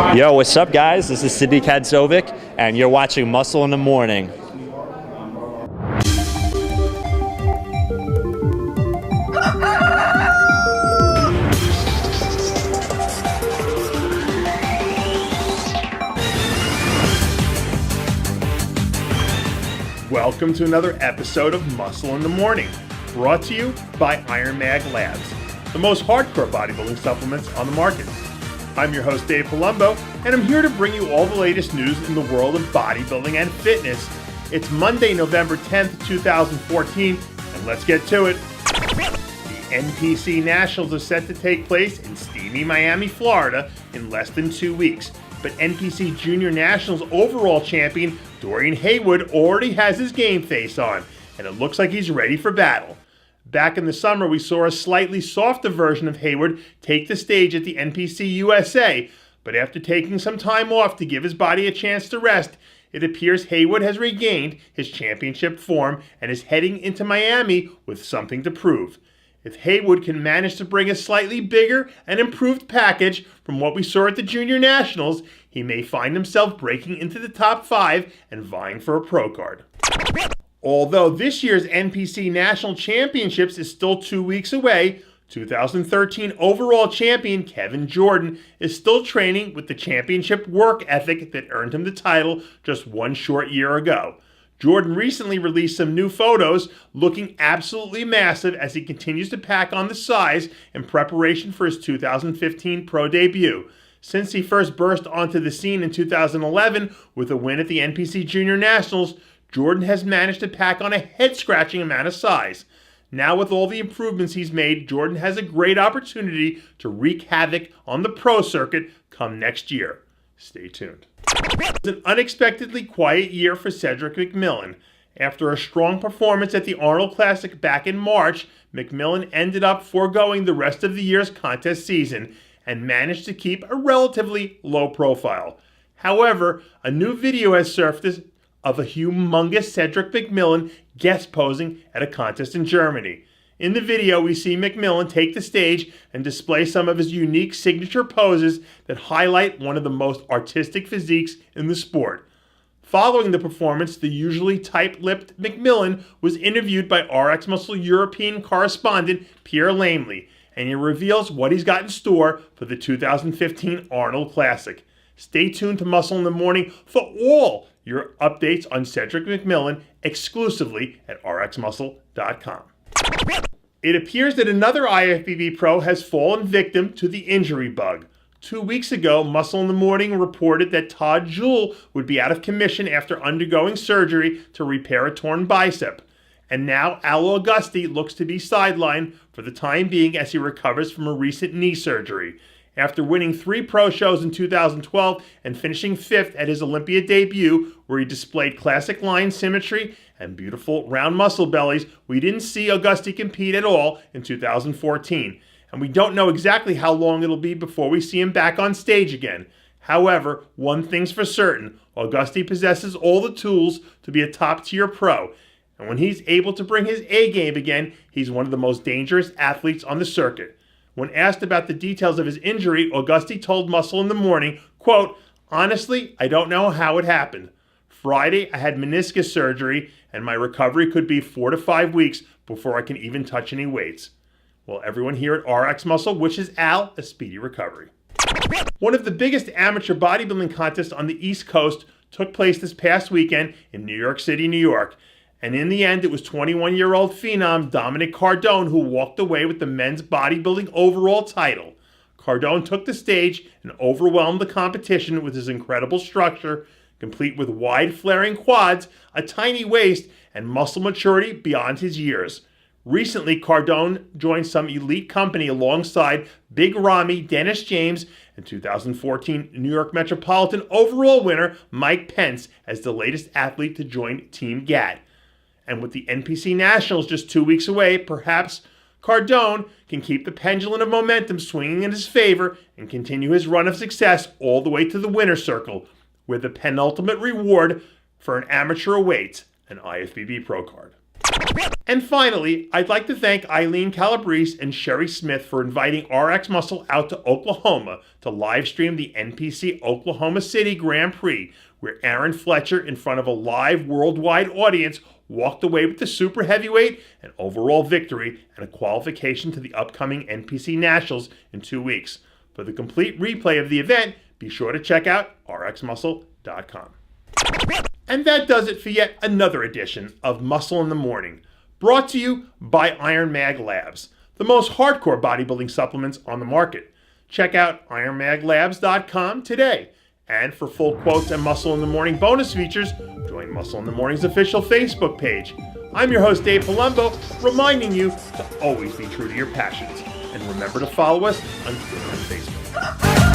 Yo, what's up, guys? This is Cedric Mcmillan, and you're watching Muscle in the Morning. Welcome to another episode of Muscle in the Morning, brought to you by Iron Mag Labs, the most hardcore bodybuilding supplements on the market. I'm your host, Dave Palumbo, and I'm here to bring you all the latest news in the world of bodybuilding and fitness. It's Monday, November 10th, 2014, and let's get to it. The NPC Nationals are set to take place in steamy Miami, Florida in less than 2 weeks, but NPC Junior Nationals overall champion Dorian Hayward already has his game face on, and it looks like he's ready for battle. Back in the summer, we saw a slightly softer version of Hayward take the stage at the NPC USA, but after taking some time off to give his body a chance to rest, it appears Hayward has regained his championship form and is heading into Miami with something to prove. If Hayward can manage to bring a slightly bigger and improved package from what we saw at the Junior Nationals, he may find himself breaking into the top 5 and vying for a pro card. Although this year's NPC National Championships is still 2 weeks away, 2013 overall champion Kevin Jordan is still training with the championship work ethic that earned him the title just one short year ago. Jordan recently released some new photos looking absolutely massive as he continues to pack on the size in preparation for his 2015 pro debut. Since he first burst onto the scene in 2011 with a win at the NPC Junior Nationals, Jordan has managed to pack on a head-scratching amount of size. Now with all the improvements he's made, Jordan has a great opportunity to wreak havoc on the pro circuit come next year. Stay tuned. It was an unexpectedly quiet year for Cedric Mcmillan. After a strong performance at the Arnold Classic back in March, Mcmillan ended up foregoing the rest of the year's contest season and managed to keep a relatively low profile. However, a new video has surfaced of a humongous Cedric Mcmillan guest posing at a contest in Germany. In the video, we see Mcmillan take the stage and display some of his unique signature poses that highlight one of the most artistic physiques in the sport. Following the performance, the usually tight-lipped Mcmillan was interviewed by RX Muscle European correspondent Pierre Lamely, and he reveals what he's got in store for the 2015 Arnold Classic. Stay tuned to Muscle in the Morning for all your updates on Cedric Mcmillan exclusively at rxmuscle.com. It appears that another IFBB pro has fallen victim to the injury bug. 2 weeks ago, Muscle in the Morning reported that Todd Jewell would be out of commission after undergoing surgery to repair a torn bicep. And now Al Augusti looks to be sidelined for the time being as he recovers from a recent knee surgery. After winning 3 pro shows in 2012 and finishing 5th at his Olympia debut, where he displayed classic line symmetry and beautiful round muscle bellies, we didn't see Augusti compete at all in 2014. And we don't know exactly how long it'll be before we see him back on stage again. However, one thing's for certain, Augusti possesses all the tools to be a top-tier pro. And when he's able to bring his A game again, he's one of the most dangerous athletes on the circuit. When asked about the details of his injury, Augusti told Muscle in the Morning, quote, "Honestly, I don't know how it happened. Friday, I had meniscus surgery, and my recovery could be 4 to 5 weeks before I can even touch any weights." Well, everyone here at RX Muscle wishes Al a speedy recovery. One of the biggest amateur bodybuilding contests on the East Coast took place this past weekend in New York City, New York. And in the end, it was 21-year-old phenom Dominick Cardone who walked away with the men's bodybuilding overall title. Cardone took the stage and overwhelmed the competition with his incredible structure, complete with wide flaring quads, a tiny waist, and muscle maturity beyond his years. Recently, Cardone joined some elite company alongside Big Ramy, Dennis James, and 2014 New York Metropolitan overall winner Mike Pence as the latest athlete to join Team GAT. And with the NPC Nationals just 2 weeks away, perhaps Cardone can keep the pendulum of momentum swinging in his favor and continue his run of success all the way to the winner's circle, where the penultimate reward for an amateur awaits, an IFBB Pro card. And finally, I'd like to thank Eileen Calabrese and Sherry Smith for inviting RX Muscle out to Oklahoma to live stream the NPC Oklahoma City Grand Prix, where Aaron Fletcher, in front of a live worldwide audience, walked away with the super heavyweight and overall victory and a qualification to the upcoming NPC Nationals in 2 weeks. For the complete replay of the event, be sure to check out rxmuscle.com. And that does it for yet another edition of Muscle in the Morning, brought to you by Iron Mag Labs, the most hardcore bodybuilding supplements on the market. Check out ironmaglabs.com today. And for full quotes and Muscle in the Morning bonus features, join Muscle in the Morning's official Facebook page. I'm your host, Dave Palumbo, reminding you to always be true to your passions. And remember to follow us on Twitter and Facebook.